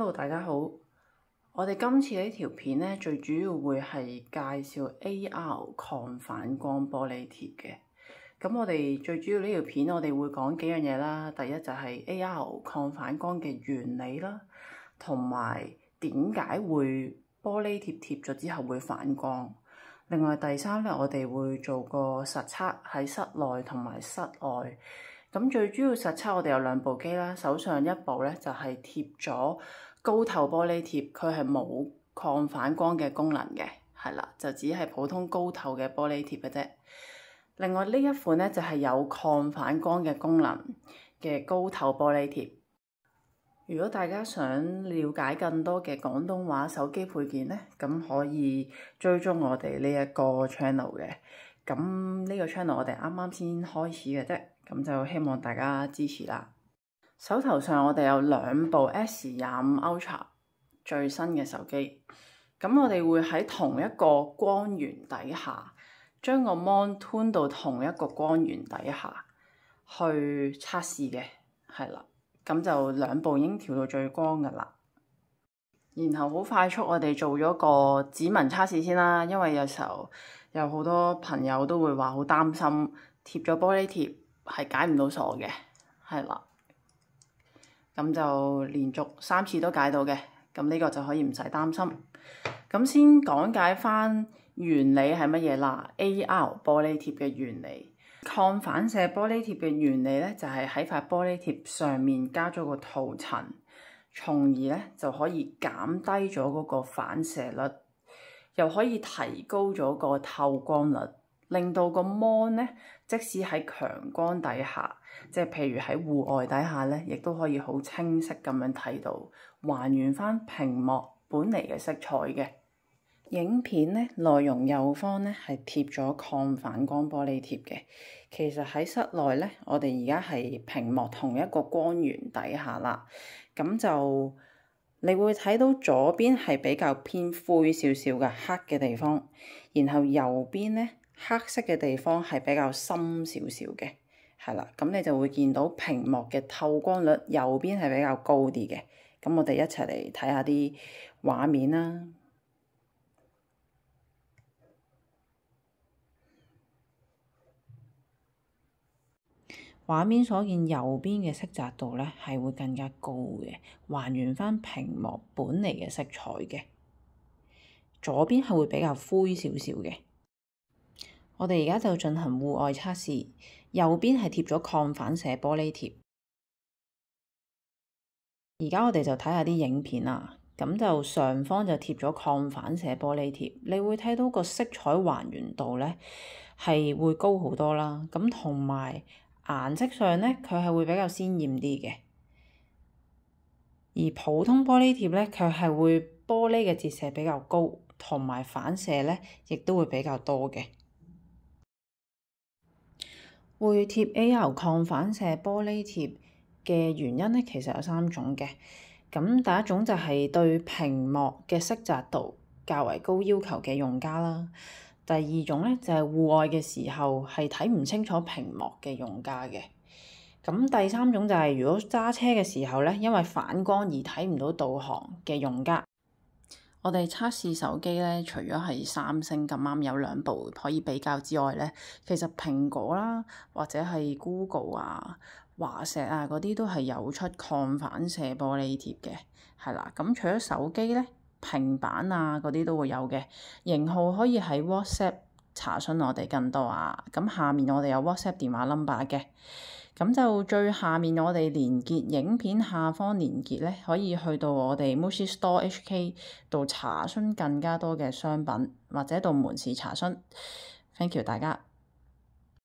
Hello， 大家好。我哋今次呢條片呢，最主要會係介紹 AR 抗反光玻璃貼嘅。咁我哋最主要呢條片，我哋會講幾樣嘢啦。第一就係 AR 抗反光嘅原理啦，同埋點解會玻璃貼貼咗之後會反光。另外第三呢，我哋會做個實測喺室內同埋室外。咁最主要實測我哋有兩部機啦，手上一部咧就係貼咗高透玻璃貼，佢係冇抗反光嘅功能嘅，係啦，就只係普通高透嘅玻璃貼嘅啫。另外呢一款咧就係有抗反光嘅功能嘅高透玻璃貼。如果大家想了解更多嘅廣東話手機配件咧，咁可以追蹤我哋呢一個 channel 嘅。咁呢個 channel 我哋啱啱先開始嘅啫，咁就希望大家支持啦。手頭上我哋有兩部 S25 Ultra 最新嘅手機，咁我哋會喺同一個光源底下，將個 mon tune 到同一個光源底下去測試嘅，係啦。咁就兩部已經調到最光噶啦。然後好快速，我哋做咗個指紋測試先啦，因為有時候有好多朋友都會話好擔心貼咗玻璃貼係解唔到鎖嘅，係啦。咁就連續3次都解到嘅，咁呢個就可以唔使擔心。咁先講解翻原理係乜嘢啦。AR 玻璃貼嘅原理，抗反射玻璃貼嘅原理咧，就係喺塊玻璃貼上面加咗個塗層，從而咧就可以減低咗嗰個反射率，又可以提高咗個透光率，令到個 mon 咧，即使喺強光底下，即係譬如喺戶外底下咧，亦都可以好清晰咁樣睇到，還原翻屏幕本嚟嘅色彩嘅。影片咧，內容右方咧係貼咗抗反光玻璃貼嘅。其實喺室內咧，我哋而家係屏幕同一個光源底下啦，咁就你會睇到左邊係比較偏灰少少嘅黑嘅地方，然後右邊咧黑色嘅地方係比較深少少嘅，係啦，咁你就會見到屏幕嘅透光率右邊係比較高啲嘅。咁我哋一齊嚟睇下啲畫面啦。畫面所見右邊嘅色澤度咧係會更加高嘅，還原翻屏幕本嚟嘅色彩嘅。左邊係會比較灰少少嘅。我哋而家就進行戶外測試，右邊係貼咗抗反射玻璃貼。而家我哋就睇下啲影片啦。咁就上方就貼咗抗反射玻璃貼，你會睇到個色彩還原度咧係會高好多啦。咁同埋顏色上咧，佢係會比較鮮豔啲嘅。而普通玻璃貼咧，佢係會玻璃嘅折射比較高，同埋反射咧亦都會比較多嘅。會貼 AR 抗反射玻璃貼嘅原因咧，其實有3種嘅。咁第一種就係對屏幕嘅色澤度較為高要求嘅用家啦。第二種咧就係戶外嘅時候係睇唔清楚屏幕嘅用家嘅。咁第三種就係如果揸車嘅時候咧，因為反光而睇唔到導航嘅用家。我哋測試手機咧，除咗係三星咁啱有2部可以比較之外咧，其實蘋果啦或者係 Google 啊、華碩啊嗰啲都係有出抗反射玻璃貼嘅，係啦。咁除咗手機咧，平板啊嗰啲都會有嘅。型號可以喺 WhatsApp 查詢我哋更多啊。咁下面我哋有 WhatsApp 電話 number 嘅。咁就最下面我哋連結影片下方連結咧，可以去到我哋 Mushi Store HK 度查詢更加多嘅商品，或者到門市查詢。Thank you 大家。